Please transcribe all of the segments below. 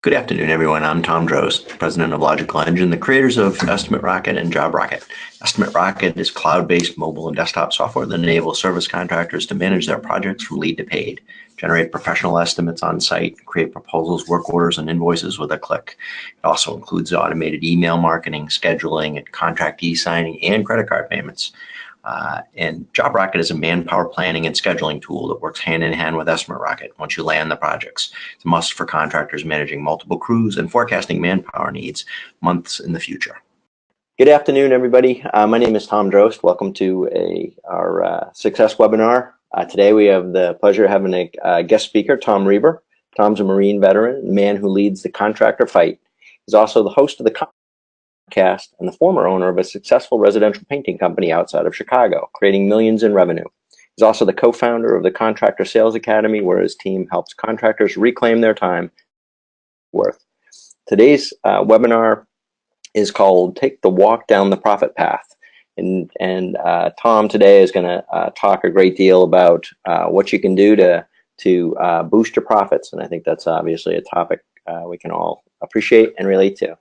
Good afternoon, everyone. I'm Tom Drost, president of Logical Engine, the creators of EstimateRocket and JobRocket. EstimateRocket is cloud-based mobile and desktop software that enables service contractors to manage their projects from lead to paid, generate professional estimates on site, create proposals, work orders, and invoices with a click. It also includes automated email marketing, scheduling, and contract e-signing, and credit card payments. And JobRocket is a manpower planning and scheduling tool that works hand in hand with EstimateRocket once you land the projects. It's a must for contractors managing multiple crews and forecasting manpower needs months in the future. Good afternoon, everybody. My name is Tom Drost. Welcome to our success webinar. Today we have the pleasure of having a guest speaker, Tom Reber. Tom's a Marine veteran, the man who leads the contractor fight. He's also the host of the podcast and the former owner of a successful residential painting company outside of Chicago, creating millions in revenue. He's also the co-founder of the Contractor Sales Academy, where his team helps contractors reclaim their time worth. Today's webinar is called Take the Walk Down the Profit Path. And Tom today is going to talk a great deal about what you can do to boost your profits. And I think that's obviously a topic we can all appreciate and relate to.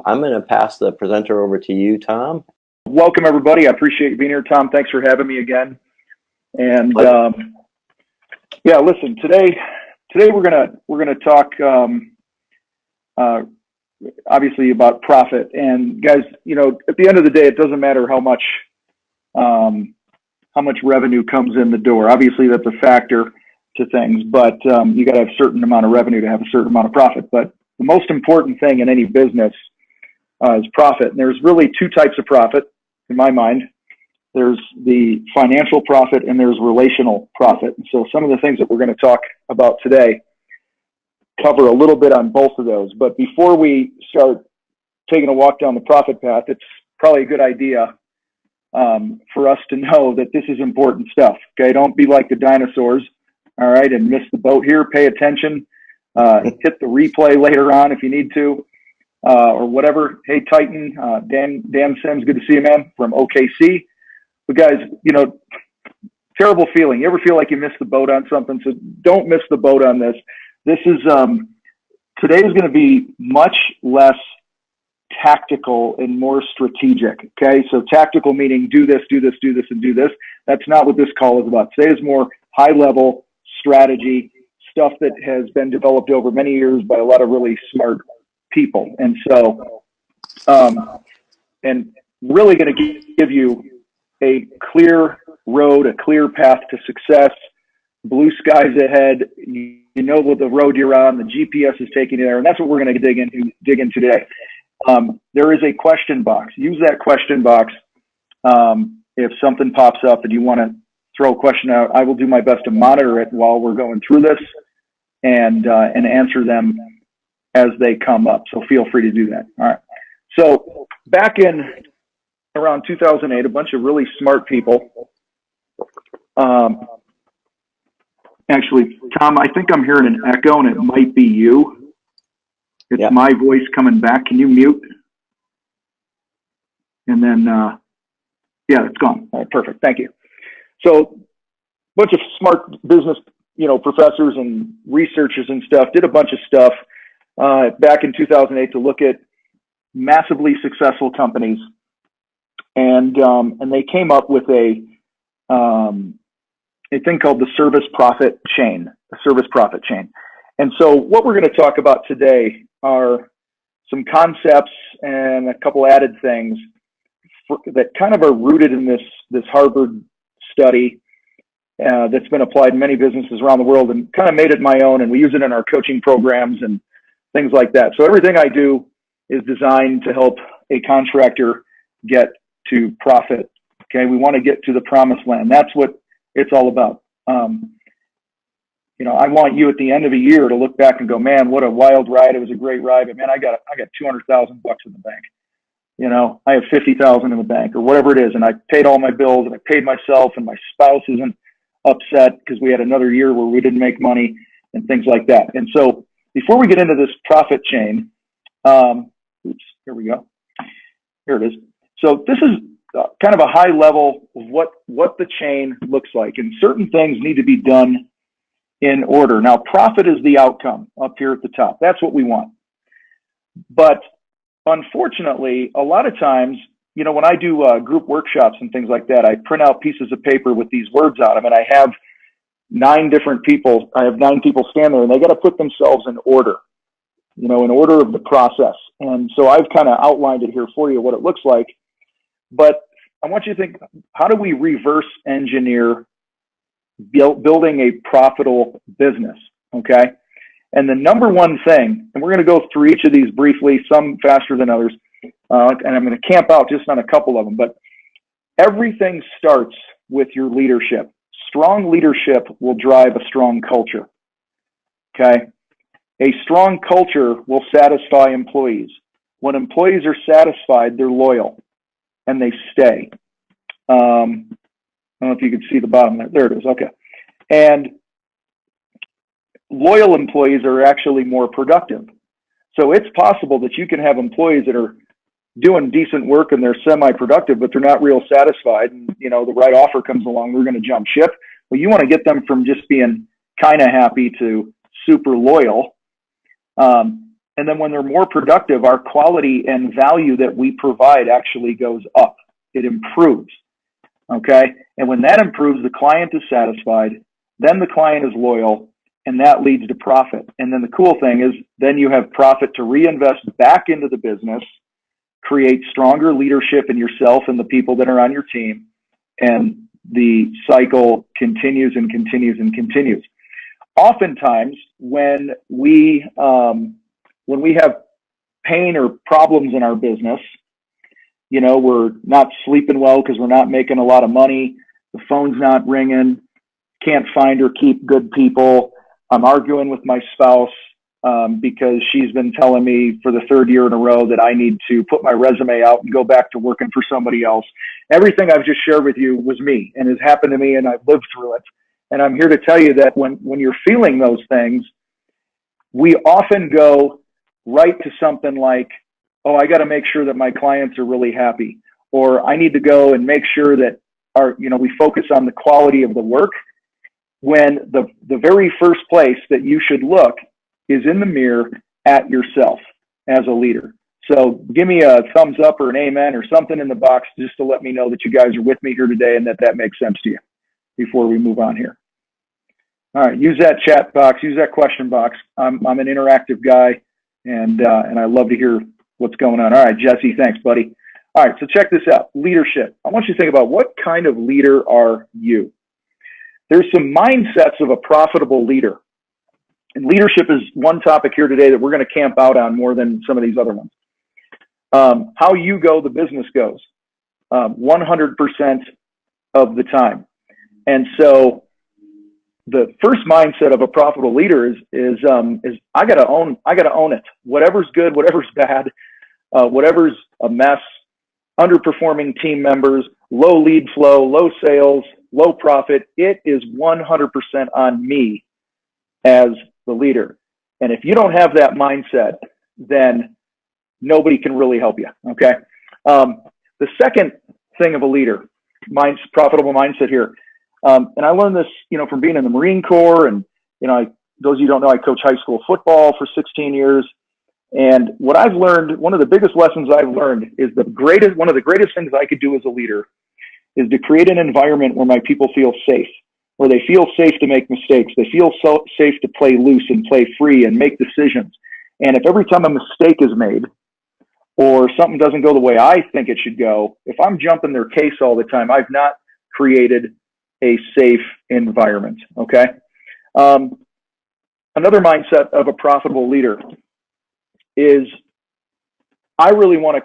I'm going to pass the presenter over to you, Tom. Welcome, everybody. I appreciate you being here, Tom. Thanks for having me again. And yeah, listen. Today we're gonna talk obviously about profit. And guys, you know, at the end of the day, it doesn't matter how much revenue comes in the door. Obviously, that's a factor to things, but you got to have a certain amount of revenue to have a certain amount of profit. But the most important thing in any business is profit. And there's really two types of profit in my mind. There's the financial profit and there's relational profit. And so some of the things that we're going to talk about today cover a little bit on both of those. But before we start taking a walk down the profit path, it's probably a good idea for us to know that this is important stuff. Okay, don't be like the dinosaurs, all right, and miss the boat here. Pay attention. Hit the replay later on if you need to. Or whatever. Hey, Titan, Dan Sims, good to see you, man, from OKC. But guys, you know, terrible feeling. You ever feel like you missed the boat on something? So don't miss the boat on this. This is, today is going to be much less tactical and more strategic. Okay. So tactical meaning do this, do this, do this, and do this. That's not what this call is about. Today is more high level strategy, stuff that has been developed over many years by a lot of really smart people. And so, and really going to give you a clear road, a clear path to success, blue skies ahead. You know what the road you're on, the GPS is taking you there. And that's what we're going to dig in today. There is a question box. Use that question box. If something pops up and you want to throw a question out, I will do my best to monitor it while we're going through this and answer them as they come up. So feel free to do that. All right. So back in around 2008, a bunch of really smart people, actually, Tom, I think I'm hearing an echo and it might be you. It's my voice coming back. Can you mute? And then, yeah, it's gone. All right, perfect. Thank you. So a bunch of smart business, you know, professors and researchers and stuff did a bunch of stuff back in 2008 to look at massively successful companies, and they came up with a thing called the service profit chain. The service profit chain. And so what we're going to talk about today are some concepts and a couple added things that kind of are rooted in this Harvard study that's been applied in many businesses around the world, and kind of made it my own. And we use it in our coaching programs and things like that. So everything I do is designed to help a contractor get to profit. Okay, we want to get to the promised land. That's what it's all about. You know, I want you at the end of a year to look back and go, man, what a wild ride! It was a great ride, but man, I got $200,000 in the bank. You know, I have $50,000 in the bank, or whatever it is, and I paid all my bills, and I paid myself, and my spouse isn't upset because we had another year where we didn't make money and things like that. And so, before we get into this profit chain, oops, here we go. Here it is. So this is kind of a high level of what the chain looks like, and certain things need to be done in order. Now, profit is the outcome up here at the top. That's what we want. But unfortunately, a lot of times, you know, when I do group workshops and things like that, I print out pieces of paper with these words on them, and I have 9 different people. I have 9 people stand there, and they got to put themselves in order, you know, in order of the process. And so I've kind of outlined it here for you, what it looks like. But I want you to think, how do we reverse engineer building a profitable business? Okay. And the number one thing, and we're going to go through each of these briefly, some faster than others, and I'm going to camp out just on a couple of them, but everything starts with your leadership. Strong leadership will drive a strong culture. Okay. A strong culture will satisfy employees. When employees are satisfied, they're loyal and they stay. I don't know if you can see the bottom there. There it is. Okay. And loyal employees are actually more productive. So it's possible that you can have employees that are doing decent work and they're semi-productive, but they're not real satisfied. And, you know, the right offer comes along, we're going to jump ship. Well, you want to get them from just being kind of happy to super loyal. And then when they're more productive, our quality and value that we provide actually goes up. It improves. Okay. And when that improves, the client is satisfied. Then the client is loyal, and that leads to profit. And then the cool thing is then you have profit to reinvest back into the business, create stronger leadership in yourself and the people that are on your team. And the cycle continues and continues and continues. Oftentimes when we have pain or problems in our business, you know, we're not sleeping well because we're not making a lot of money, the phone's not ringing, can't find or keep good people, I'm arguing with my spouse because she's been telling me for the 3rd year in a row that I need to put my resume out and go back to working for somebody else. Everything I've just shared with you was me and has happened to me, and I've lived through it. And I'm here to tell you that when you're feeling those things, we often go right to something like, oh, I got to make sure that my clients are really happy, or I need to go and make sure that we focus on the quality of the work, when the very first place that you should look is in the mirror at yourself as a leader. So give me a thumbs up or an amen or something in the box just to let me know that you guys are with me here today and that makes sense to you before we move on here. All right, use that chat box, use that question box. I'm an interactive guy, and I love to hear what's going on. All right, Jesse, thanks, buddy. All right, so check this out, leadership. I want you to think about, what kind of leader are you? There's some mindsets of a profitable leader. And leadership is one topic here today that we're going to camp out on more than some of these other ones. How you go, the business goes, 100% of the time. And so the first mindset of a profitable leader is I got to own it. Whatever's good, whatever's bad, whatever's a mess, underperforming team members, low lead flow, low sales, low profit, it is 100% on me as the leader. And if you don't have that mindset, then nobody can really help you. Okay. The second thing of a leader, profitable mindset here. And I learned this, from being in the Marine Corps, and, those of you who don't know, I coach high school football for 16 years. And what I've learned, one of the biggest lessons I've learned is one of the greatest things I could do as a leader is to create an environment where my people feel safe, where they feel safe to make mistakes. They feel so safe to play loose and play free and make decisions. And if every time a mistake is made or something doesn't go the way I think it should go, if I'm jumping their case all the time, I've not created a safe environment. Okay. Another mindset of a profitable leader is I want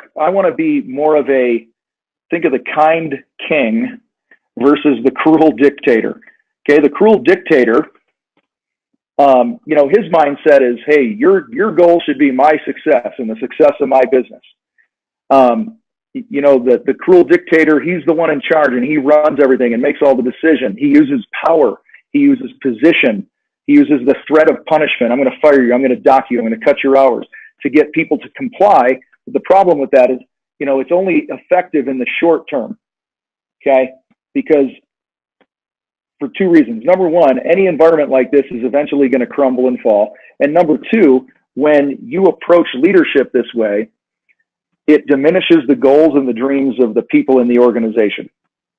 to be more of think of the kind king versus the cruel dictator. Okay. The cruel dictator, his mindset is, hey, your goal should be my success and the success of my business. The cruel dictator, he's the one in charge and he runs everything and makes all the decisions. He uses power. He uses position. He uses the threat of punishment. I'm going to fire you. I'm going to dock you. I'm going to cut your hours to get people to comply. But the problem with that is, it's only effective in the short term. Okay. Because for two reasons. Number one, any environment like this is eventually going to crumble and fall. And number two, when you approach leadership this way, it diminishes the goals and the dreams of the people in the organization.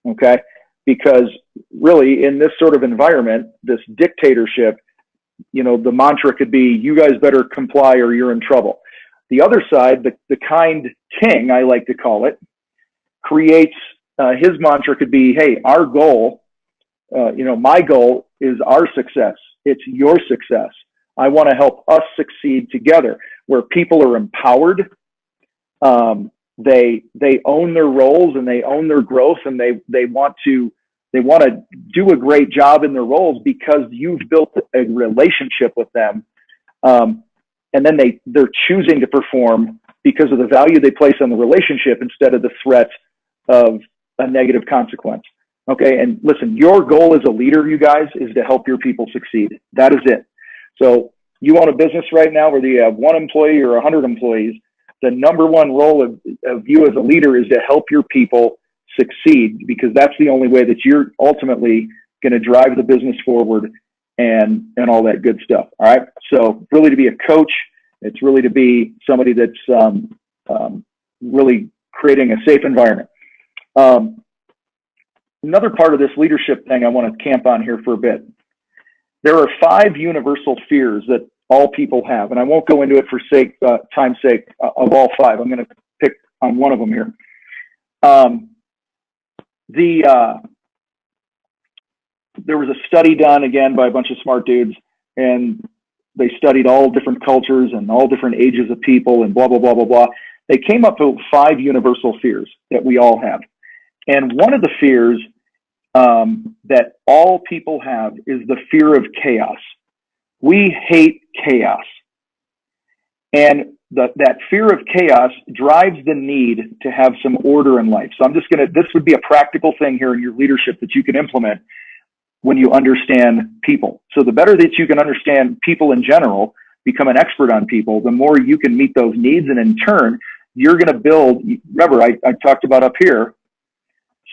Okay? Because really, in this sort of environment, this dictatorship, you know, the mantra could be, you guys better comply or you're in trouble. The other side, the kind king, I like to call it, creates, his mantra could be, hey, our goal, you know, my goal is our success. It's your success. I want to help us succeed together, where people are empowered. They own their roles and they own their growth, and they want to do a great job in their roles because you've built a relationship with them. And then they're choosing to perform because of the value they place on the relationship instead of the threat of a negative consequence. Okay. And listen, your goal as a leader, you guys, is to help your people succeed. That is it. So you own a business right now, whether you have 1 employee or 100 employees, the number one role of you as a leader is to help your people succeed, because that's the only way that you're ultimately going to drive the business forward and all that good stuff. All right. So really to be a coach, it's really to be somebody that's really creating a safe environment. Another part of this leadership thing I want to camp on here for a bit. There are 5 universal fears that all people have, and I won't go into it for time's sake of all 5. I'm going to pick on one of them here. There was a study done, again, by a bunch of smart dudes, and they studied all different cultures and all different ages of people and blah, blah, blah, blah, blah. They came up with 5 universal fears that we all have. And one of the fears that all people have is the fear of chaos. We hate chaos. And that fear of chaos drives the need to have some order in life. So this would be a practical thing here in your leadership that you can implement when you understand people. So the better that you can understand people in general, become an expert on people, the more you can meet those needs. And in turn, you're going to build, remember, I talked about up here,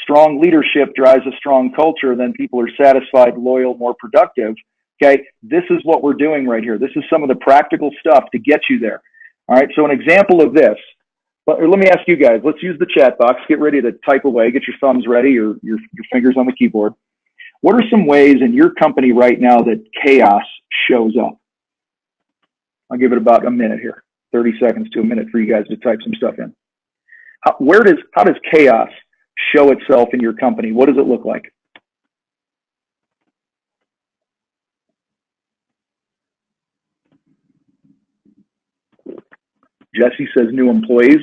strong leadership drives a strong culture, then people are satisfied, loyal, more productive. Okay, this is what we're doing right here. This is some of the practical stuff to get you there. All right, so an example of this, let me ask you guys, let's use the chat box, get ready to type away, get your thumbs ready or your fingers on the keyboard. What are some ways in your company right now that chaos shows up? I'll give it about a minute here, 30 seconds to a minute for you guys to type some stuff in. How does chaos show itself in your company? What does it look like? Jesse says new employees.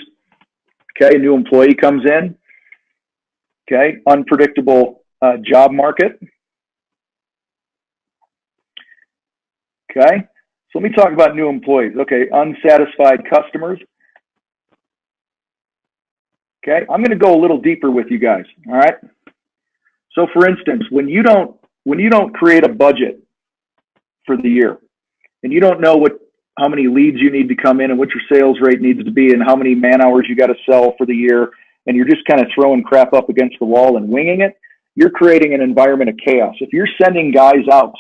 Okay, a new employee comes in. Okay, unpredictable job market. Okay, so let me talk about new employees. Okay, unsatisfied customers. Okay, I'm going to go a little deeper with you guys. All right. So, for instance, when you don't create a budget for the year, and you don't know how many leads you need to come in and what your sales rate needs to be and how many man hours you got to sell for the year, and you're just kind of throwing crap up against the wall and winging it, you're creating an environment of chaos. If you're sending guys out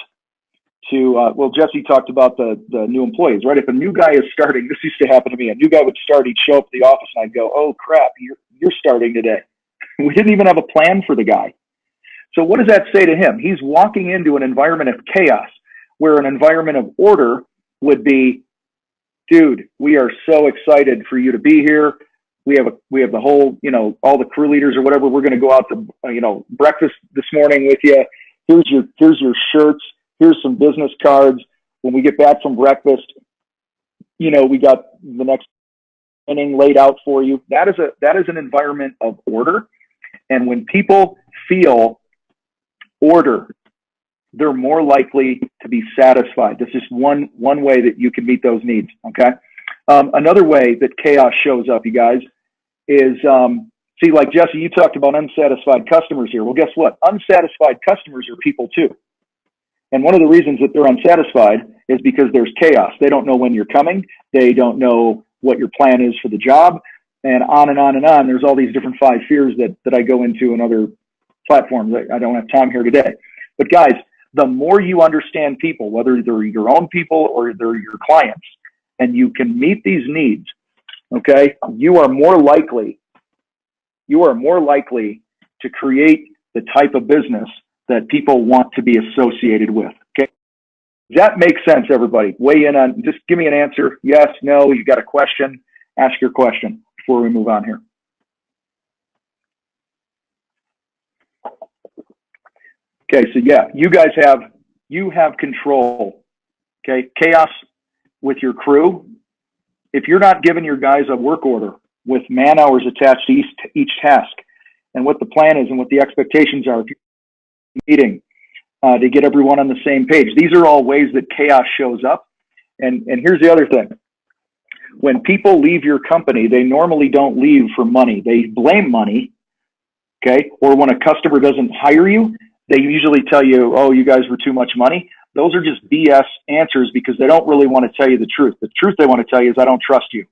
to, well, Jesse talked about the new employees, right? If a new guy is starting, this used to happen to me. A new guy would start, he'd show up at the office, and I'd go, oh, crap, you're starting today. We didn't even have a plan for the guy. So what does that say to him? He's walking into an environment of chaos, where an environment of order would be, dude, we are so excited for you to be here. We have the whole, all the crew leaders or whatever. We're going to go out to, breakfast this morning with you. Here's your shirts. Here's some business cards. When we get back from breakfast, we got the next inning laid out for you. That is an environment of order. And when people feel order, they're more likely to be satisfied. This is one way that you can meet those needs. Okay. Another way that chaos shows up, you guys, is, see, like Jesse, you talked about unsatisfied customers here. Well, guess what? Unsatisfied customers are people too. And one of the reasons that they're unsatisfied is because there's chaos. They don't know when you're coming. They don't know what your plan is for the job, and on and on and on. There's all these different 5 fears that I go into in other platforms. I don't have time here today. But guys, the more you understand people, whether they're your own people or they're your clients, and you can meet these needs, okay, you are more likely to create the type of business that people want to be associated with. Okay. Does that make sense, everybody? Weigh in on, just give me an answer. Yes, no, you got a question, ask your question before we move on here. Okay, so yeah, you have control. Okay, chaos with your crew. If you're not giving your guys a work order with man hours attached to each task and what the plan is and what the expectations are, if you're meeting to get everyone on the same page, these are all ways that chaos shows up. And here's the other thing. When people leave your company, they normally don't leave for money. They blame money, okay? Or when a customer doesn't hire you, they usually tell you, oh, you guys were too much money. Those are just BS answers because they don't really want to tell you the truth. The truth they want to tell you is, I don't trust you.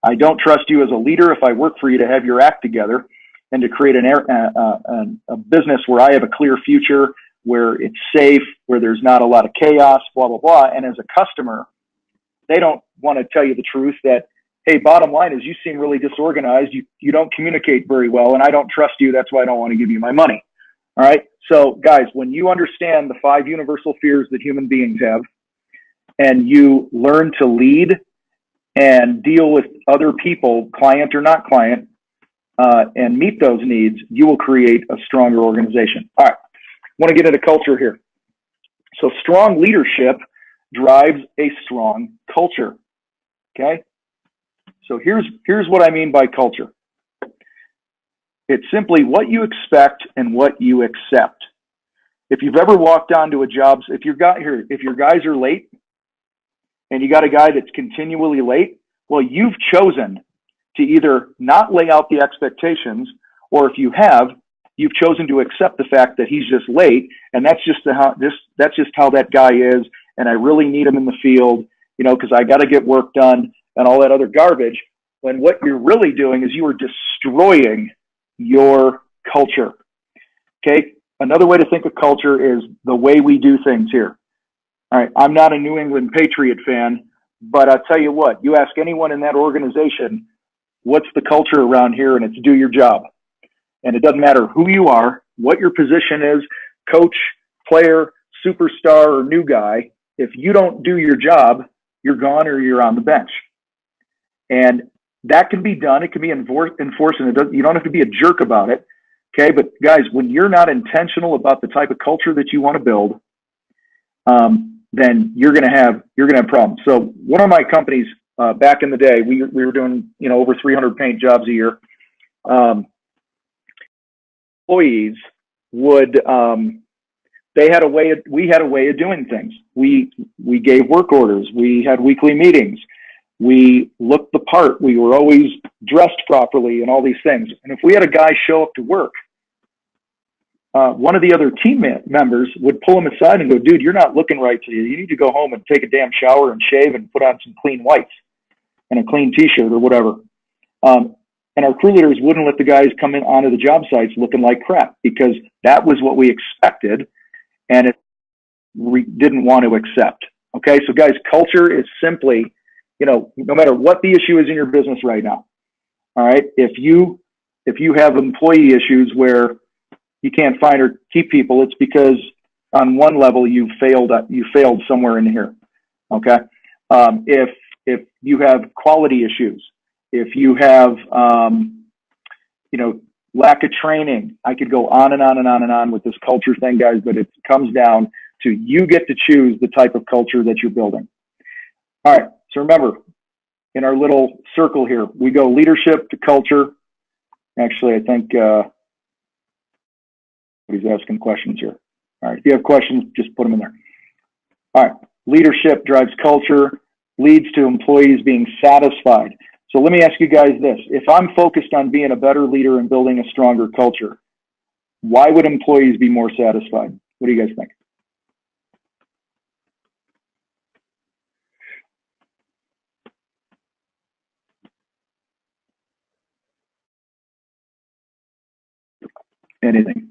I don't trust you as a leader if I work for you to have your act together and to create a business where I have a clear future, where it's safe, where there's not a lot of chaos, blah, blah, blah. And as a customer, they don't want to tell you the truth that, hey, bottom line is you seem really disorganized. You don't communicate very well, and I don't trust you. That's why I don't want to give you my money. All right. So guys, when you understand the 5 universal fears that human beings have, and you learn to lead and deal with other people, client or not client, and meet those needs, you will create a stronger organization. All right. I want to get into culture here. So strong leadership drives a strong culture. Okay. So here's what I mean by culture. It's simply what you expect and what you accept. If you've ever walked onto a job, if your guys are late and you got a guy that's continually late, well, you've chosen to either not lay out the expectations, or if you have, you've chosen to accept the fact that he's just late, and that's just how that guy is, and I really need him in the field, because I got to get work done and all that other garbage. When what you're really doing is you are destroying your culture. Okay. Another way to think of culture is the way we do things here. All right. I'm not a New England Patriot fan, but I'll tell you what, you ask anyone in that organization, what's the culture around here? And it's do your job. And it doesn't matter who you are, what your position is, coach, player, superstar, or new guy. If you don't do your job, you're gone or you're on the bench. And that can be done. It can be enforced, and you don't have to be a jerk about it. Okay. But guys, when you're not intentional about the type of culture that you want to build, then you're going to have problems. So one of my companies, back in the day, we were doing, over 300 paint jobs a year. Employees would, we had a way of doing things. We gave work orders. We had weekly meetings. We looked the part. We were always dressed properly and all these things. And if we had a guy show up to work, one of the other team members would pull him aside and go, dude, you're not looking right today. You need to go home and take a damn shower and shave and put on some clean whites and a clean t-shirt or whatever. And our crew leaders wouldn't let the guys come in onto the job sites looking like crap, because that was what we expected and we didn't want to accept. Okay. So guys, culture is simply, no matter what the issue is in your business right now. All right. If you have employee issues where you can't find or keep people, it's because on one level you failed somewhere in here. Okay. If you have quality issues, if you have, lack of training, I could go on and on and on and on with this culture thing, guys, but it comes down to you get to choose the type of culture that you're building. All right. So remember, in our little circle here, we go leadership to culture. Actually, I think he's asking questions here. All right. If you have questions, just put them in there. All right. Leadership drives culture, leads to employees being satisfied. So let me ask you guys this. If I'm focused on being a better leader and building a stronger culture, why would employees be more satisfied? What do you guys think? Anything?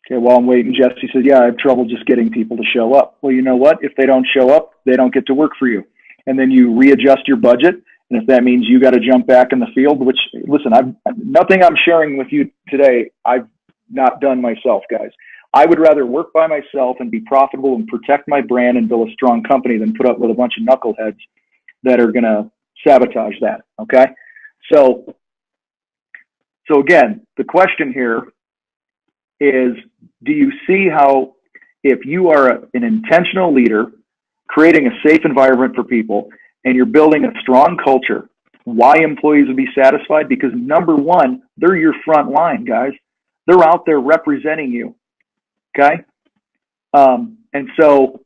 Okay, while I'm waiting, Jesse says, yeah, I have trouble just getting people to show up. Well, you know what? If they don't show up, they don't get to work for you. And then you readjust your budget. And if that means you got to jump back in the field, which, listen, nothing I'm sharing with you today, I've not done myself, guys. I would rather work by myself and be profitable and protect my brand and build a strong company than put up with a bunch of knuckleheads that are going to sabotage that. Okay. So again, the question here is, do you see how if you are an intentional leader, creating a safe environment for people, and you're building a strong culture, why employees will be satisfied? Because number one, they're your front line, guys. They're out there representing you. Okay. And so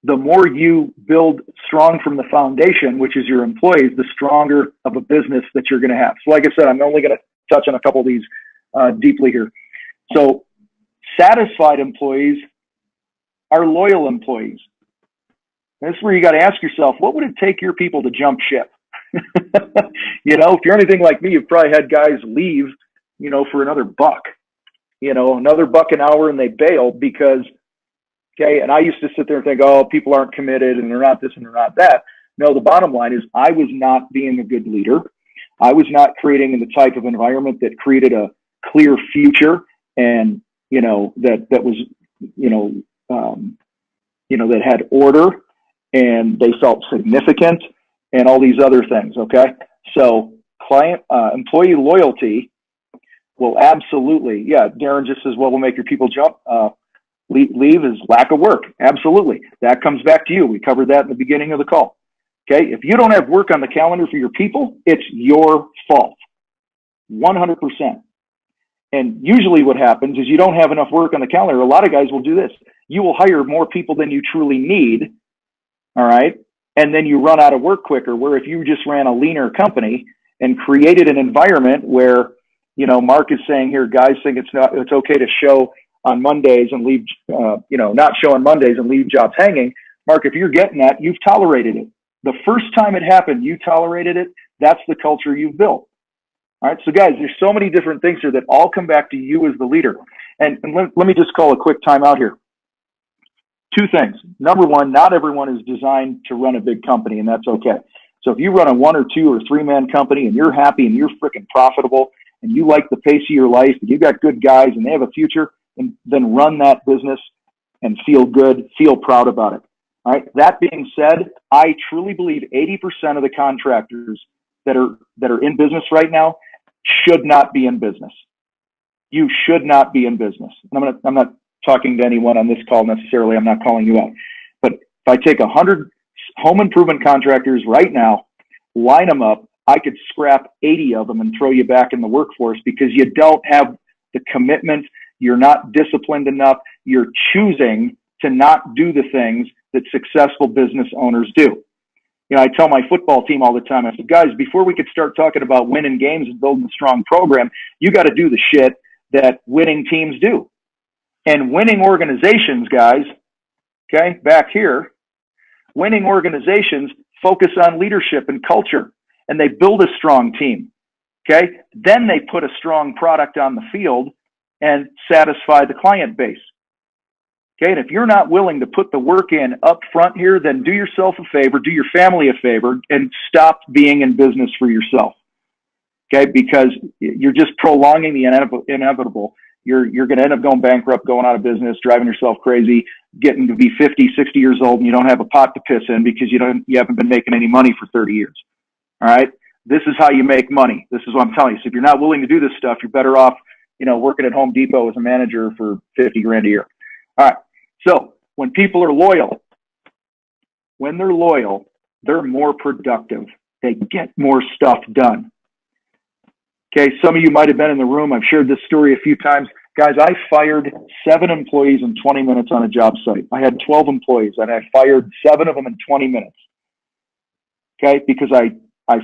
the more you build strong from the foundation, which is your employees, the stronger of a business that you're going to have. So like I said, I'm only going to touch on a couple of these deeply here. So satisfied employees are loyal employees. This is where you got to ask yourself, what would it take your people to jump ship? You know, if you're anything like me, you've probably had guys leave, you know, for another buck, you know, another buck an hour, and they bail because, okay, and I used to sit there and think, oh, people aren't committed and they're not this and they're not that. No, the bottom line is I was not being a good leader. I was not creating the type of environment that created a clear future and, you know, that was, that had order and they felt significant and all these other things. Okay. So employee loyalty will absolutely, yeah. Darren just says, well, we'll make your people jump. Leave is lack of work. Absolutely. That comes back to you. We covered that in the beginning of the call. Okay. If you don't have work on the calendar for your people, it's your fault. 100%. And usually what happens is you don't have enough work on the calendar. A lot of guys will do this. You will hire more people than you truly need. All right. And then you run out of work quicker, where if you just ran a leaner company and created an environment where, you know, Mark is saying here, guys think it's okay to show on Mondays and leave, not show on Mondays and leave jobs hanging. Mark, if you're getting that, you've tolerated it. The first time it happened, you tolerated it. That's the culture you've built. All right. So guys, there's so many different things here that all come back to you as the leader. And let me just call a quick time out here. Two things. Number one, not everyone is designed to run a big company, and that's okay. So if you run a 1 or 2 or 3 man company and you're happy and you're freaking profitable and you like the pace of your life and you got good guys and they have a future, then run that business and feel good, feel proud about it. All right. That being said, I truly believe 80% of the contractors that are in business right now should not be in business. You should not be in business. And I'm not talking to anyone on this call necessarily. I'm not calling you out. But if I take 100 home improvement contractors right now, line them up, I could scrap 80 of them and throw you back in the workforce because you don't have the commitment. You're not disciplined enough. You're choosing to not do the things that successful business owners do. You know, I tell my football team all the time, I said, guys, before we could start talking about winning games and building a strong program, you got to do the shit that winning teams do. And winning organizations, guys, okay, back here, winning organizations focus on leadership and culture, and they build a strong team, okay? Then they put a strong product on the field and satisfy the client base, okay? And if you're not willing to put the work in up front here, then do yourself a favor, do your family a favor, and stop being in business for yourself, okay? Because you're just prolonging the inevitable. You're going to end up going bankrupt, going out of business, driving yourself crazy, getting to be 50, 60 years old, and you don't have a pot to piss in because you haven't been making any money for 30 years. All right. This is how you make money. This is what I'm telling you. So if you're not willing to do this stuff, you're better off, working at Home Depot as a manager for 50 grand a year. All right. So when people are loyal, they're more productive. They get more stuff done. Okay, some of you might have been in the room. I've shared this story a few times. Guys, I fired 7 employees in 20 minutes on a job site. I had 12 employees, and I fired 7 of them in 20 minutes. Okay, because I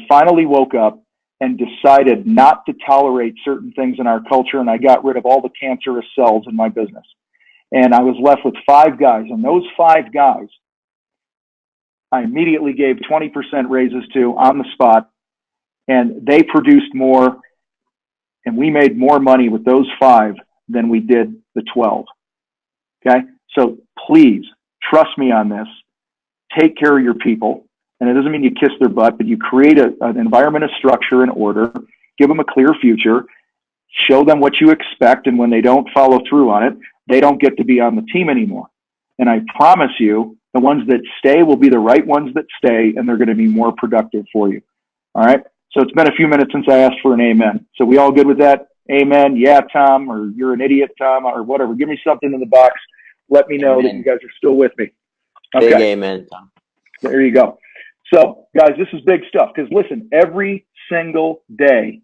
finally woke up and decided not to tolerate certain things in our culture, and I got rid of all the cancerous cells in my business. And I was left with 5 guys, and those 5 guys, I immediately gave 20% raises to on the spot, and they produced more. And we made more money with those 5 than we did the 12. Okay. So please trust me on this. Take care of your people. And it doesn't mean you kiss their butt, but you create an environment of structure and order, give them a clear future, show them what you expect. And when they don't follow through on it, they don't get to be on the team anymore. And I promise you, the ones that stay will be the right ones that stay, and they're going to be more productive for you. All right. So it's been a few minutes since I asked for an amen. So we all good with that? Amen. Yeah, Tom, or you're an idiot, Tom, or whatever. Give me something in the box. Let me know that you guys are still with me. Okay. Big amen, Tom. There you go. So, guys, this is big stuff. Because listen, every single day,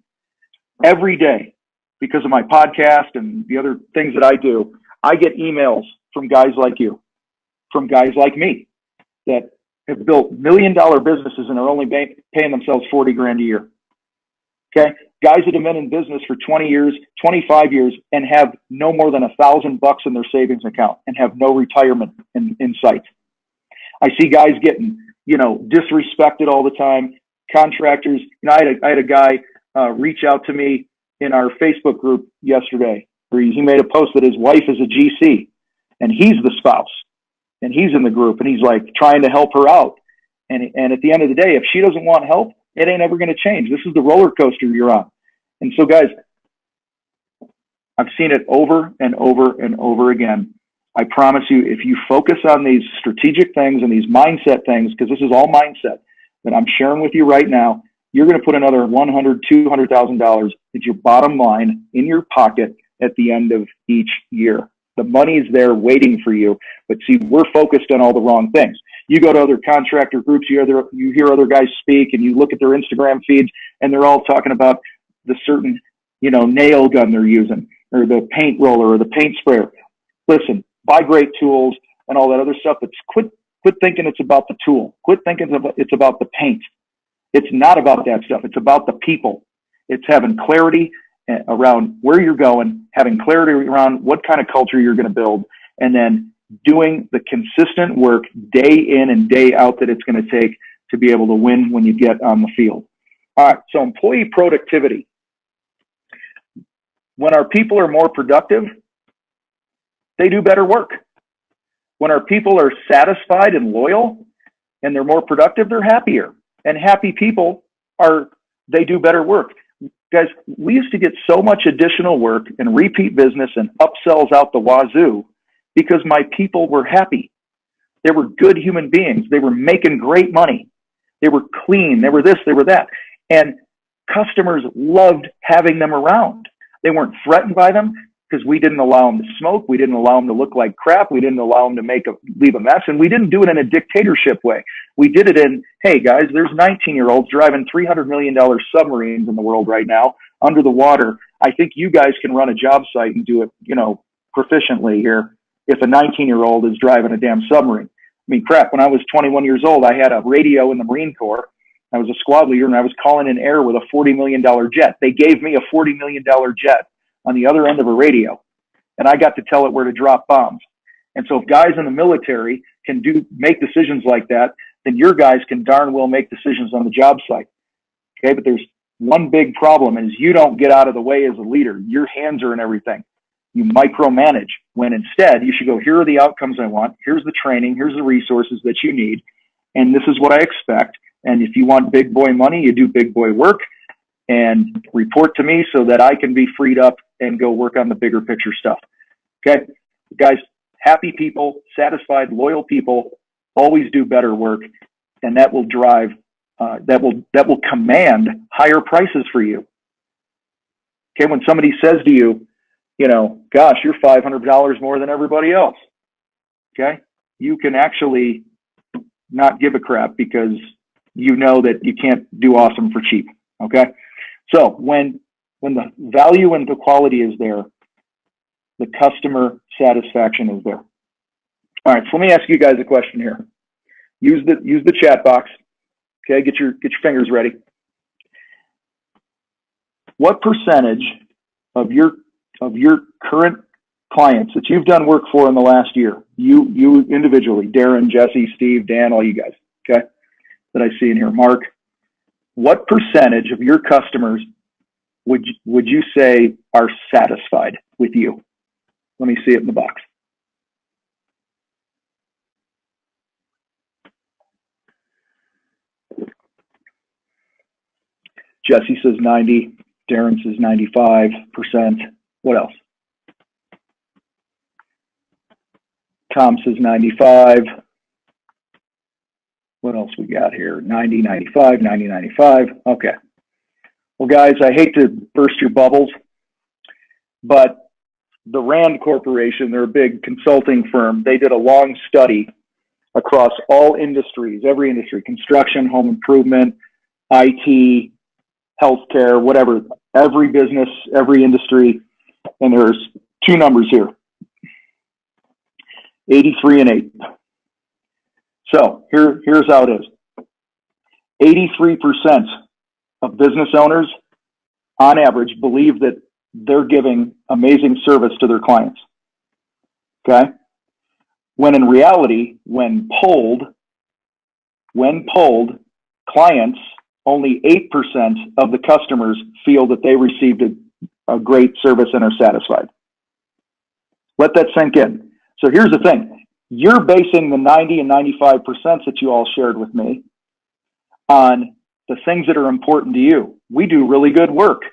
because of my podcast and the other things that I do, I get emails from guys like you, from guys like me that have built $1 million businesses and are only paying themselves 40 grand a year. Okay. Guys that have been in business for 20 years, 25 years, and have no more than $1,000 in their savings account and have no retirement in sight. I see guys getting, disrespected all the time. Contractors. I had a guy reach out to me in our Facebook group yesterday where he made a post that his wife is a GC and he's the spouse and he's in the group and he's like trying to help her out. And at the end of the day, if she doesn't want help, it ain't ever going to change. This is the roller coaster you're on. And so, guys, I've seen it over and over and over again. I promise you, if you focus on these strategic things and these mindset things, because this is all mindset that I'm sharing with you right now, you're going to put another $100,000, $200,000 into your bottom line in your pocket at the end of each year. The money is there waiting for you. But see, we're focused on all the wrong things. You go to other contractor groups, you hear other guys speak, and you look at their Instagram feeds, and they're all talking about the certain, nail gun they're using, or the paint roller, or the paint sprayer. Listen, buy great tools and all that other stuff, but quit thinking it's about the tool. Quit thinking it's about the paint. It's not about that stuff. It's about the people. It's having clarity around where you're going, having clarity around what kind of culture you're going to build, and then doing the consistent work day in and day out that it's going to take to be able to win when you get on the field. All right, so employee productivity. When our people are more productive, they do better work. When our people are satisfied and loyal and they're more productive, they're happier. And happy people they do better work. Guys, we used to get so much additional work and repeat business and upsells out the wazoo because my people were happy. They were good human beings. They were making great money. They were clean. They were this, they were that. And customers loved having them around. They weren't threatened by them because we didn't allow them to smoke. We didn't allow them to look like crap. We didn't allow them to leave a mess. And we didn't do it in a dictatorship way. We did it in, hey guys, there's 19-year-olds driving $300 million submarines in the world right now under the water. I think you guys can run a job site and do it, proficiently here. If a 19-year-old is driving a damn submarine. I mean, crap, when I was 21 years old, I had a radio in the Marine Corps. I was a squad leader and I was calling in air with a $40 million jet. They gave me a $40 million jet on the other end of a radio, and I got to tell it where to drop bombs. And so if guys in the military can make decisions like that, then your guys can darn well make decisions on the job site. Okay, but there's one big problem is you don't get out of the way as a leader. Your hands are in everything. You micromanage when instead you should go, here are the outcomes I want. Here's the training. Here's the resources that you need. And this is what I expect. And if you want big boy money, you do big boy work and report to me so that I can be freed up and go work on the bigger picture stuff. Okay, guys, happy people, satisfied, loyal people always do better work. And that will drive, that will command higher prices for you. Okay. When somebody says to you, gosh, you're $500 more than everybody else. Okay. You can actually not give a crap because you know that you can't do awesome for cheap. Okay. So when the value and the quality is there, the customer satisfaction is there. All right. So let me ask you guys a question here. Use the chat box. Okay. Get your fingers ready. What percentage of your current clients that you've done work for in the last year, you individually, Darren, Jesse, Steve, Dan, all you guys, okay, that I see in here, Mark, what percentage of your customers would you say are satisfied with you? Let me see it in the box. Jesse says 90. Darren says 95%. What else? Tom says 95. What else we got here? 90, 95, 90, 95. Okay. Well, guys, I hate to burst your bubbles, but the Rand Corporation, they're a big consulting firm. They did a long study across all industries, every industry, construction, home improvement, IT, healthcare, whatever, every business, every industry. And there's two numbers here, 83 and 8. So here's how it is. 83% of business owners, on average, believe that they're giving amazing service to their clients. Okay? When in reality, when polled, clients, only 8% of the customers feel that they received a great service and are satisfied. Let that sink in. So here's the thing. You're basing the 90 and 95% that you all shared with me on the things that are important to you. We do really good work.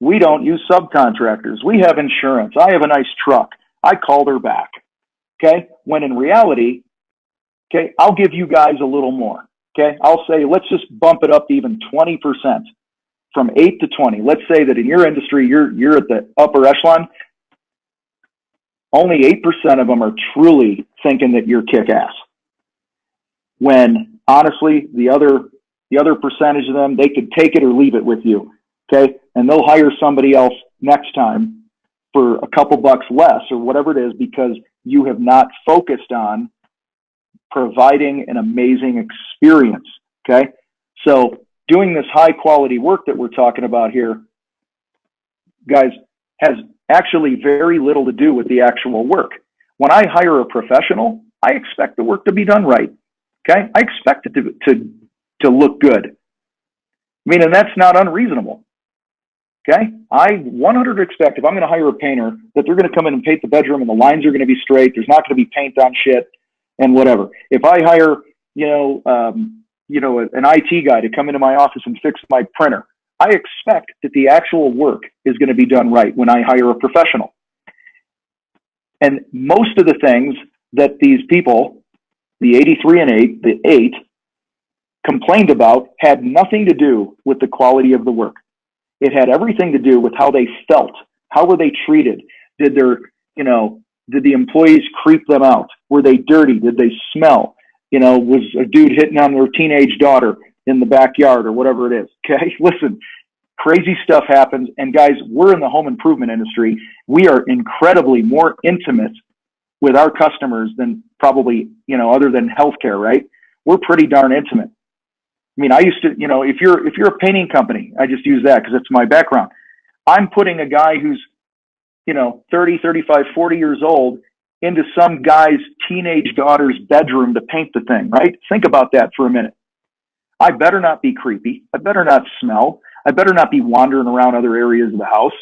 We don't use subcontractors. We have insurance. I have a nice truck. I called her back. Okay? When in reality, okay, I'll give you guys a little more. Okay? I'll say, let's just bump it up to even 20%, from 8 to 20. Let's say that in your industry, you're at the upper echelon. Only 8% of them are truly thinking that you're kick-ass. When honestly, the other percentage of them, they could take it or leave it with you. Okay? And they'll hire somebody else next time for a couple bucks less or whatever it is, because you have not focused on providing an amazing experience. Okay? So doing this high quality work that we're talking about here, guys, has actually very little to do with the actual work. When I hire a professional, I expect the work to be done right. Okay? I expect it to look good. I mean, and that's not unreasonable. Okay? I 100% expect, if I'm going to hire a painter, that they're going to come in and paint the bedroom and the lines are going to be straight. There's not going to be paint on shit and whatever. If I hire, an IT guy to come into my office and fix my printer, I expect that the actual work is going to be done right when I hire a professional. And most of the things that these people, the 83 and 8, the 8, complained about had nothing to do with the quality of the work. It had everything to do with how they felt. How were they treated? Did the employees creep them out? Were they dirty? Did they smell? Was a dude hitting on their teenage daughter in the backyard or whatever it is? Okay, listen, crazy stuff happens. And guys, we're in the home improvement industry. We are incredibly more intimate with our customers than probably, other than healthcare, right? We're pretty darn intimate. I mean, I used to, if you're a painting company, I just use that because it's my background. I'm putting a guy who's, 30, 35, 40 years old into some guy's teenage daughter's bedroom to paint the thing, right? Think about that for a minute. I better not be creepy. I better not smell. I better not be wandering around other areas of the house.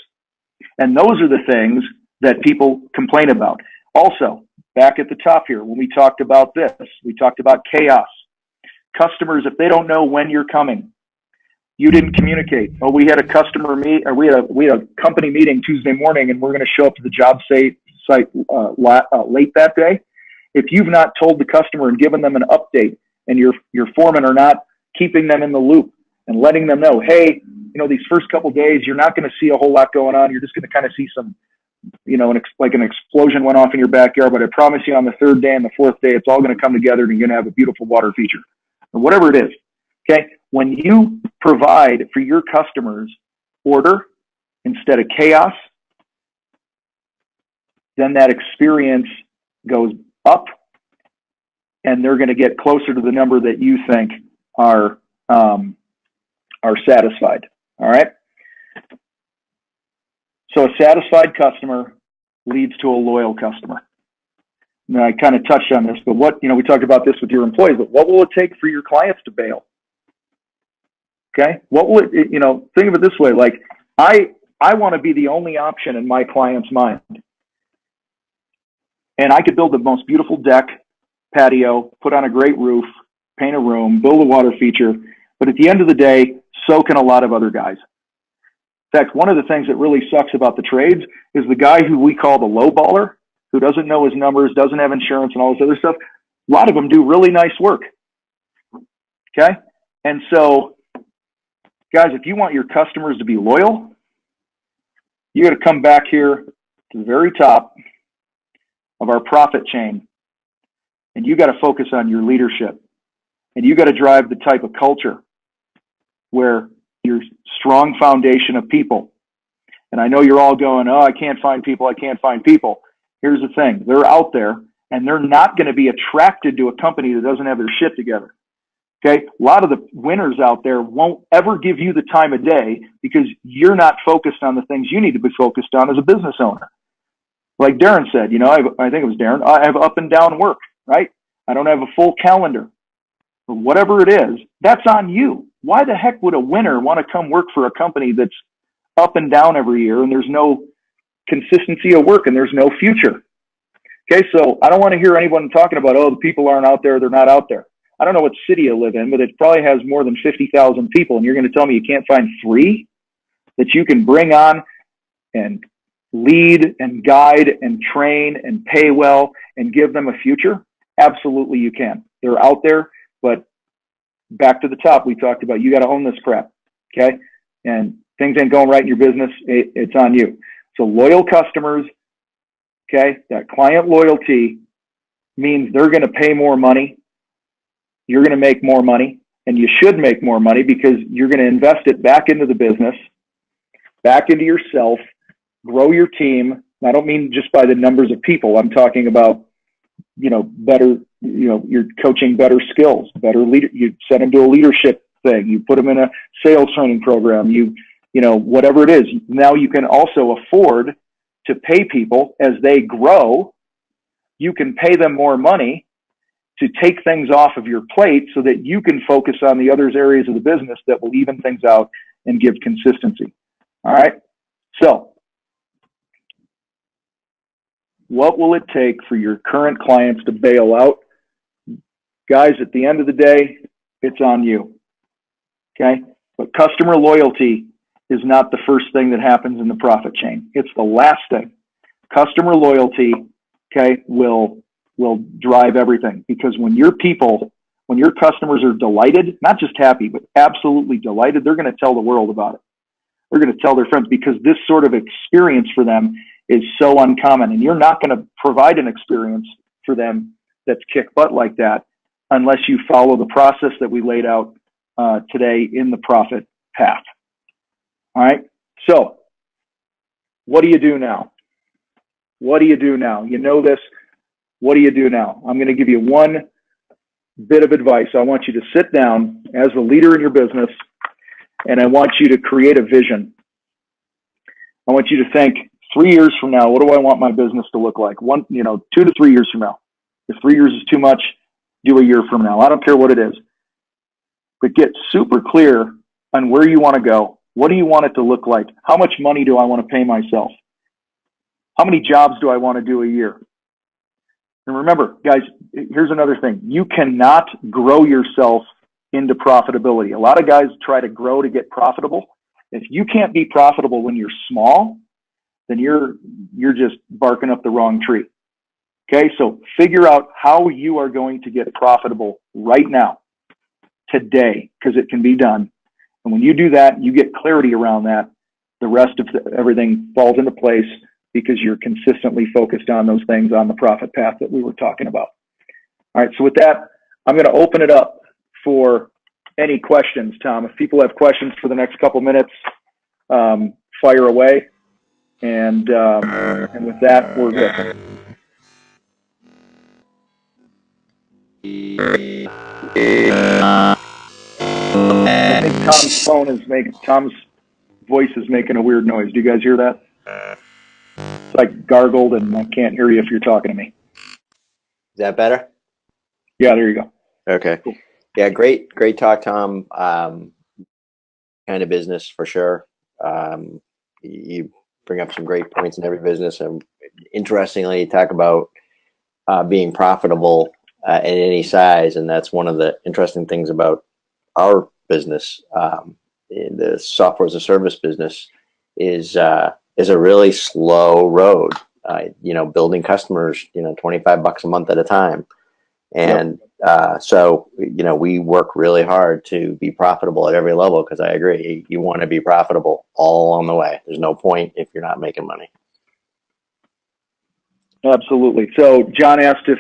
And those are the things that people complain about. Also, back at the top here, when we talked about this, we talked about chaos. Customers, if they don't know when you're coming, you didn't communicate. Oh, we had a customer meet, or we had a company meeting Tuesday morning, and we're going to show up to the job site late that day. If you've not told the customer and given them an update, and your foremen are not keeping them in the loop and letting them know, hey, these first couple days, you're not going to see a whole lot going on. You're just going to kind of see some, like an explosion went off in your backyard. But I promise you, on the third day and the fourth day, it's all going to come together, and you're going to have a beautiful water feature, or whatever it is. Okay. When you provide for your customers order instead of chaos, then that experience goes up, and they're going to get closer to the number that you think are satisfied. All right. So a satisfied customer leads to a loyal customer. Now, I kind of touched on this, but we talked about this with your employees, but what will it take for your clients to bail? Okay. What will it, think of it this way. Like I want to be the only option in my client's mind. And I could build the most beautiful deck, patio, put on a great roof, paint a room, build a water feature. But at the end of the day, so can a lot of other guys. In fact, one of the things that really sucks about the trades is the guy who we call the low baller, who doesn't know his numbers, doesn't have insurance and all this other stuff. A lot of them do really nice work. Okay? And so, guys, if you want your customers to be loyal, you got to come back here to the very top of our profit chain, and you got to focus on your leadership, and you got to drive the type of culture where your strong foundation of people. And I know you're all going, oh, I can't find people. I can't find people. Here's the thing. They're out there, and they're not going to be attracted to a company that doesn't have their shit together. Okay. A lot of the winners out there won't ever give you the time of day because you're not focused on the things you need to be focused on as a business owner. Like Darren said, I think it was Darren, I have up and down work, right? I don't have a full calendar. But whatever it is, that's on you. Why the heck would a winner want to come work for a company that's up and down every year and there's no consistency of work and there's no future? Okay, so I don't want to hear anyone talking about, oh, the people aren't out there, they're not out there. I don't know what city you live in, but it probably has more than 50,000 people, and you're going to tell me you can't find 3 that you can bring on and lead and guide and train and pay well and give them a future? Absolutely you can. They're out there, but back to the top, we talked about you got to own this crap, okay? And things ain't going right in your business, it's on you. So loyal customers, okay, that client loyalty means they're going to pay more money. You're going to make more money, and you should make more money because you're going to invest it back into the business, back into yourself, grow your team. I don't mean just by the numbers of people. I'm talking about, better, you're coaching better skills, better leader. You set them to a leadership thing. You put them in a sales training program. Whatever it is. Now you can also afford to pay people as they grow. You can pay them more money to take things off of your plate so that you can focus on the other areas of the business that will even things out and give consistency. All right. So what will it take for your current clients to bail out? Guys, at the end of the day, it's on you. Okay. But customer loyalty is not the first thing that happens in the profit chain. It's the last thing. Customer loyalty, okay, will drive everything, because when your customers are delighted, not just happy, but absolutely delighted, they're going to tell the world about it. They're going to tell their friends, because this sort of experience for them is so uncommon, and you're not going to provide an experience for them that's kick butt like that unless you follow the process that we laid out today in the profit path. All right. So what do you do now? What do you do now? You know this. What do you do now? I'm going to give you one bit of advice. I want you to sit down as the leader in your business, and I want you to create a vision. I want you to think 3 years from now, what do I want my business to look like? 2 to 3 years from now. If 3 years is too much, do a year from now. I don't care what it is. But get super clear on where you want to go. What do you want it to look like? How much money do I want to pay myself? How many jobs do I want to do a year? And remember, guys, here's another thing. You cannot grow yourself into profitability. A lot of guys try to grow to get profitable. If you can't be profitable when you're small, then you're just barking up the wrong tree. Okay, so figure out how you are going to get profitable right now, today, because it can be done. And when you do that, you get clarity around that. The rest of everything falls into place because you're consistently focused on those things on the profit path that we were talking about. All right, so with that, I'm going to open it up for any questions, Tom. If people have questions for the next couple minutes, fire away. And with that, we're good. I think Tom's voice is making a weird noise. Do you guys hear that? It's like gargled, and I can't hear you if you're talking to me. Is that better? Yeah, there you go. Okay. Cool. Yeah, great talk, Tom. Kind of business for sure. You bring up some great points in every business, and interestingly, you talk about being profitable at any size. And that's one of the interesting things about our business, in the software as a service business, is a really slow road. Building customers, $25 a month at a time. And so, we work really hard to be profitable at every level, because I agree, you want to be profitable all along the way. There's no point if you're not making money. Absolutely. So John asked if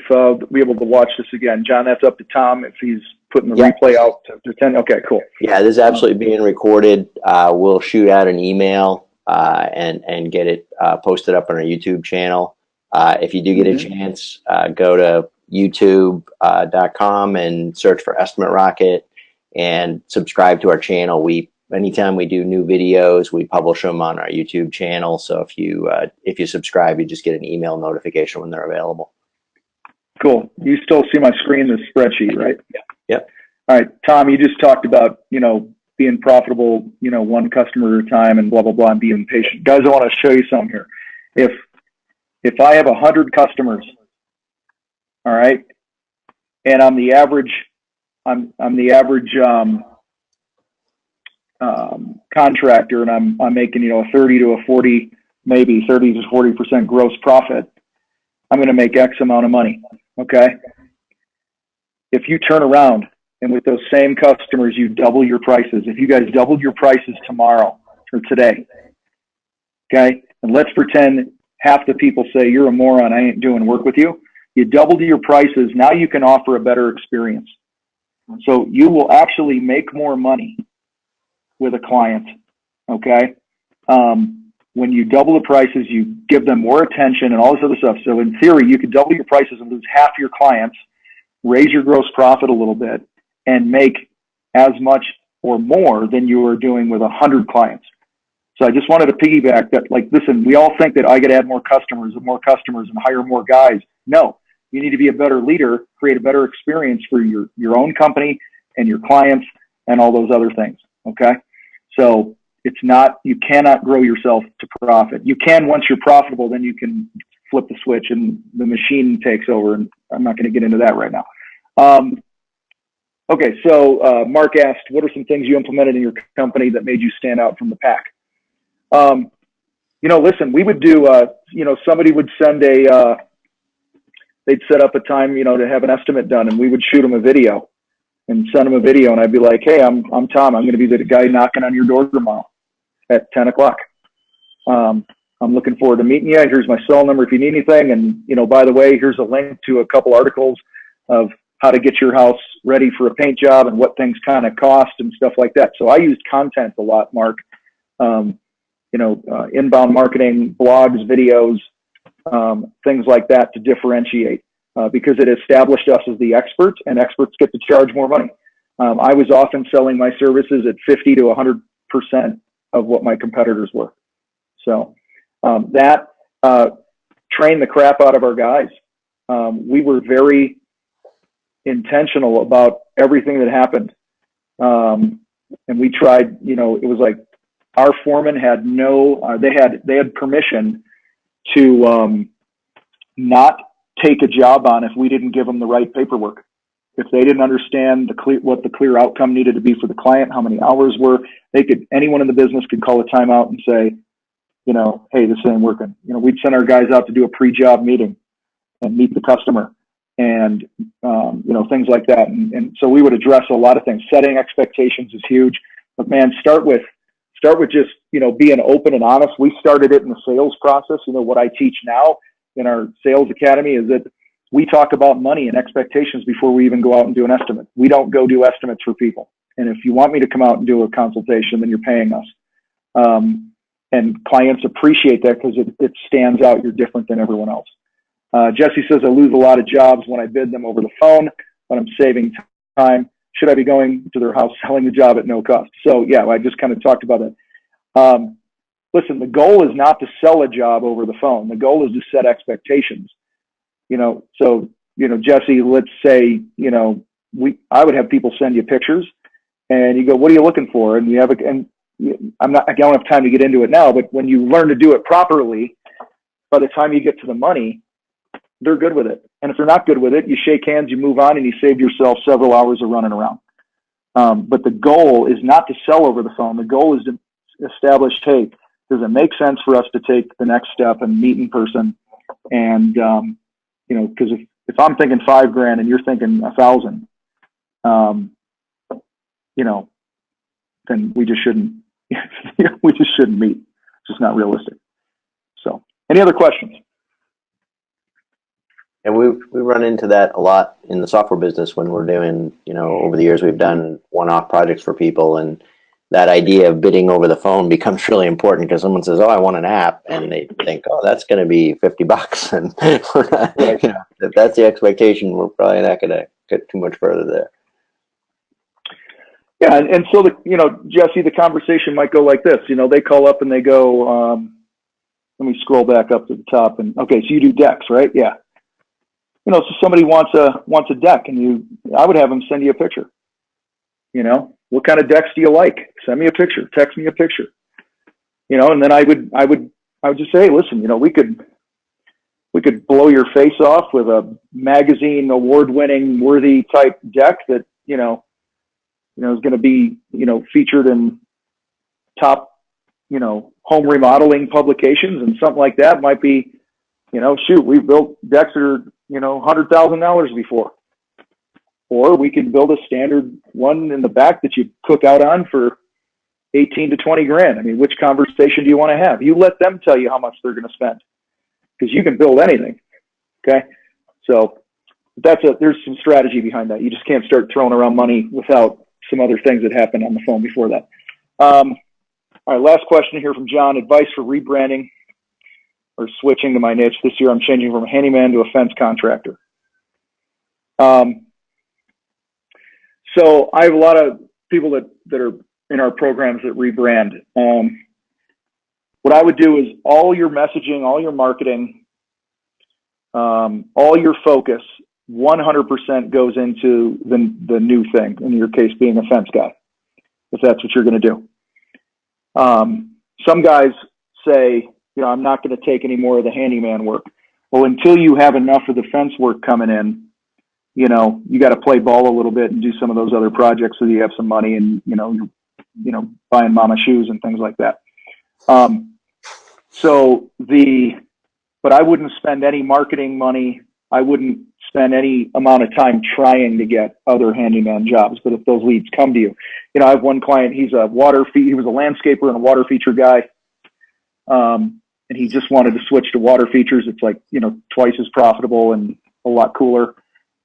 we're able to watch this again. John, that's up to Tom if he's putting the replay out to 10. Okay, cool. Yeah, this is absolutely being recorded. We'll shoot out an email and get it posted up on our YouTube channel. If you do get a chance, go to youtube.com and search for EstimateRocket and subscribe to our channel. Anytime we do new videos, we publish them on our YouTube channel. So if you subscribe, you just get an email notification when they're available. Cool. You still see my screen, the spreadsheet, right? Yeah. Yep. All right, Tom, you just talked about, being profitable, one customer at a time and blah, blah, blah, and being patient. Guys, I want to show you something here. If I have 100 customers, all right, and I'm the average contractor, and I'm making, a 30 to a 40, maybe 30 to 40% gross profit, I'm going to make X amount of money. Okay. If you turn around and with those same customers, you double your prices. If you guys doubled your prices tomorrow or today, okay, and let's pretend half the people say you're a moron, I ain't doing work with you. You doubled your prices. Now you can offer a better experience. So you will actually make more money with a client, okay? When you double the prices, you give them more attention and all this other stuff. So in theory, you could double your prices and lose half your clients, raise your gross profit a little bit, and make as much or more than you were doing with 100 clients. So I just wanted to piggyback that, listen, we all think that I got to add more customers and hire more guys. No, you need to be a better leader, create a better experience for your own company and your clients and all those other things, okay? So you cannot grow yourself to profit. You can, once you're profitable, then you can flip the switch and the machine takes over, and I'm not going to get into that right now. Okay, so Mark asked, what are some things you implemented in your company that made you stand out from the pack? Listen, we would do, somebody would send they'd set up a time, to have an estimate done, and we would shoot them a video and send them a video. And I'd be like, hey, I'm Tom. I'm going to be the guy knocking on your door tomorrow at 10 o'clock. I'm looking forward to meeting you. Here's my cell number if you need anything. And, by the way, here's a link to a couple articles of how to get your house ready for a paint job and what things kind of cost and stuff like that. So I used content a lot, Mark. Inbound marketing, blogs, videos, things like that to differentiate, because it established us as the expert, and experts get to charge more money. I was often selling my services at 50 to 100% of what my competitors were. So that trained the crap out of our guys. We were very intentional about everything that happened. And we tried, it was like our foreman had they had permission to not take a job on if we didn't give them the right paperwork. If they didn't understand what the clear outcome needed to be for the client, how many hours were, anyone in the business could call a timeout and say, hey, this ain't working. We'd send our guys out to do a pre-job meeting and meet the customer and, things like that. And so we would address a lot of things. Setting expectations is huge, but man, start with just, being open and honest. We started it in the sales process. What I teach now in our sales academy is that we talk about money and expectations before we even go out and do an estimate. We don't go do estimates for people. And if you want me to come out and do a consultation, then you're paying us. And clients appreciate that because it stands out. You're different than everyone else. Jesse says, I lose a lot of jobs when I bid them over the phone, but I'm saving time. Should I be going to their house, selling the job at no cost? So yeah, I just kind of talked about it. Listen, the goal is not to sell a job over the phone. The goal is to set expectations. So, Jesse, let's say, I would have people send you pictures and you go, what are you looking for? And I don't have time to get into it now, but when you learn to do it properly, by the time you get to the money, they're good with it. And if they're not good with it, you shake hands, you move on, and you save yourself several hours of running around. But the goal is not to sell over the phone. The goal is to establish, hey, does it make sense for us to take the next step and meet in person? And, you know, because if I'm thinking $5,000 and you're thinking $1,000, you know, then we just shouldn't, we just shouldn't meet. It's just not realistic. So, any other questions? And we run into that a lot in the software business when we're doing, you know, over the years we've done one-off projects for people, and that idea of bidding over the phone becomes really important because someone says, "Oh, I want an app," and they think, "Oh, that's going to be $50," and we're not, you know, if that's the expectation, we're probably not going to get too much further there. Yeah, and so you know, Jesse, the conversation might go like this. You know, they call up and they go, let me scroll back up to the top, and okay, so you do decks, right? Yeah. You know, so somebody wants a deck, and I would have them send you a picture. You know, what kind of decks do you like? Send me a picture. Text me a picture. You know, and then I would just say, hey, listen, you know, we could blow your face off with a magazine award-winning worthy type deck that you know is going to be, you know, featured in top, you know, home remodeling publications, and something like that might be, you know, shoot, we've built decks that are, you know, $100,000 before. Or we can build a standard one in the back that you cook out on for 18 to 20 grand. I mean, which conversation do you want to have? You let them tell you how much they're going to spend, because you can build anything. Okay. So there's some strategy behind that. You just can't start throwing around money without some other things that happened on the phone before that. All right. Last question here from John. Advice for rebranding or switching to my niche. This year I'm changing from a handyman to a fence contractor. So I have a lot of people that are in our programs that rebrand. What I would do is all your messaging, all your marketing, all your focus 100% goes into the new thing, in your case being a fence guy, if that's what you're going to do. Some guys say, you know, I'm not going to take any more of the handyman work. Well, until you have enough of the fence work coming in, you know, you got to play ball a little bit and do some of those other projects so you have some money, and, you know, you're buying mama shoes and things like that. But I wouldn't spend any marketing money. I wouldn't spend any amount of time trying to get other handyman jobs. But if those leads come to you, you know, I have one client, he was a landscaper and a water feature guy. And he just wanted to switch to water features. It's like, you know, twice as profitable and a lot cooler.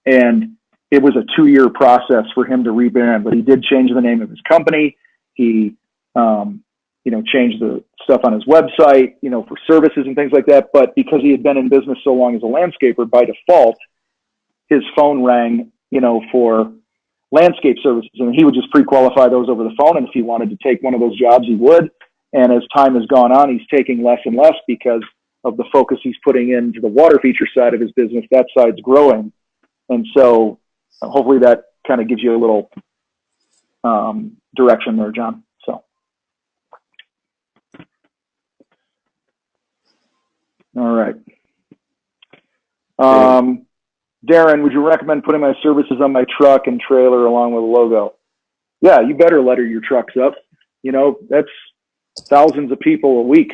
And it was a 2-year process for him to rebrand, but he did change the name of his company. He, you know, changed the stuff on his website, you know, for services and things like that. But because he had been in business so long as a landscaper, by default, his phone rang, you know, for landscape services, and he would just pre-qualify those over the phone. And if he wanted to take one of those jobs, he would. And as time has gone on, he's taking less and less because of the focus he's putting into the water feature side of his business. That side's growing. And so hopefully that kind of gives you a little direction there, John. So, all right. Darren, would you recommend putting my services on my truck and trailer along with a logo? Yeah, you better letter your trucks up. You know, that's thousands of people a week,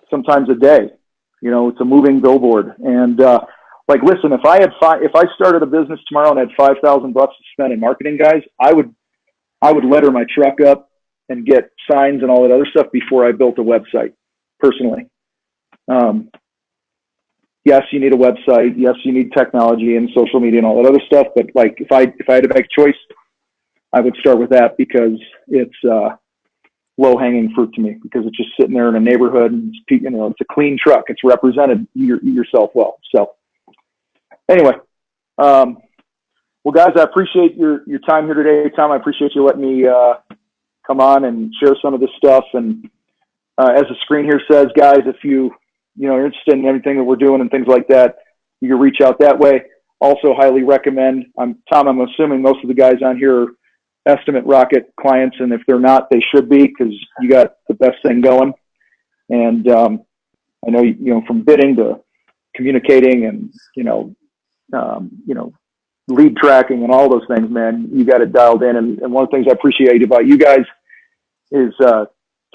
sometimes a day. You know, it's a moving billboard. And like, listen, if I started a business tomorrow and had $5,000 to spend in marketing, guys, I would letter my truck up and get signs and all that other stuff before I built a website, personally. Yes, you need a website. Yes, you need technology and social media and all that other stuff. But like, if I had to make a choice, I would start with that, because it's low-hanging fruit to me, because it's just sitting there in a neighborhood, and it's, you know, it's a clean truck. It's represented yourself well. So anyway, well, guys, I appreciate your time here today. Tom, I appreciate you letting me come on and share some of this stuff. And as the screen here says, guys, if you're interested in everything that we're doing and things like that, you can reach out that way. Also, highly recommend. Tom, I'm assuming most of the guys on here are EstimateRocket clients, and if they're not, they should be, because you got the best thing going. And I know, you know, from bidding to communicating and, lead tracking and all those things, man, you got it dialed in. And one of the things I appreciate about you guys is,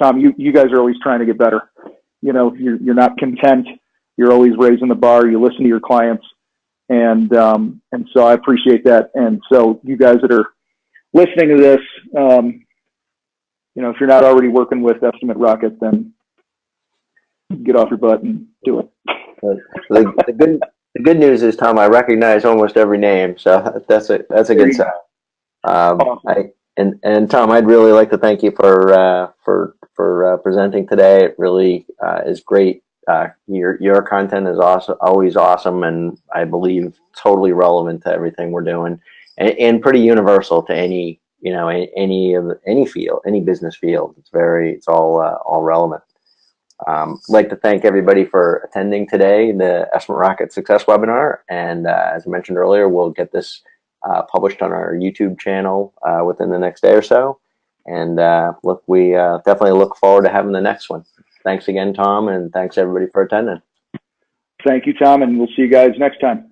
Tom, you guys are always trying to get better. You're not content. You're always raising the bar. You listen to your clients. And so I appreciate that. And so you guys that are listening to this, if you're not already working with EstimateRocket, then get off your butt and do it. The good news is, Tom, I recognize almost every name, so that's a good sign. Awesome. And Tom, I'd really like to thank you for presenting today. It really is great. Your content is always awesome, and I believe totally relevant to everything we're doing, and pretty universal to any field, any business field. It's all relevant. I'd like to thank everybody for attending today, the EstimateRocket Success Webinar. And as I mentioned earlier, we'll get this published on our YouTube channel within the next day or so. And we definitely look forward to having the next one. Thanks again, Tom, and thanks everybody for attending. Thank you, Tom, and we'll see you guys next time.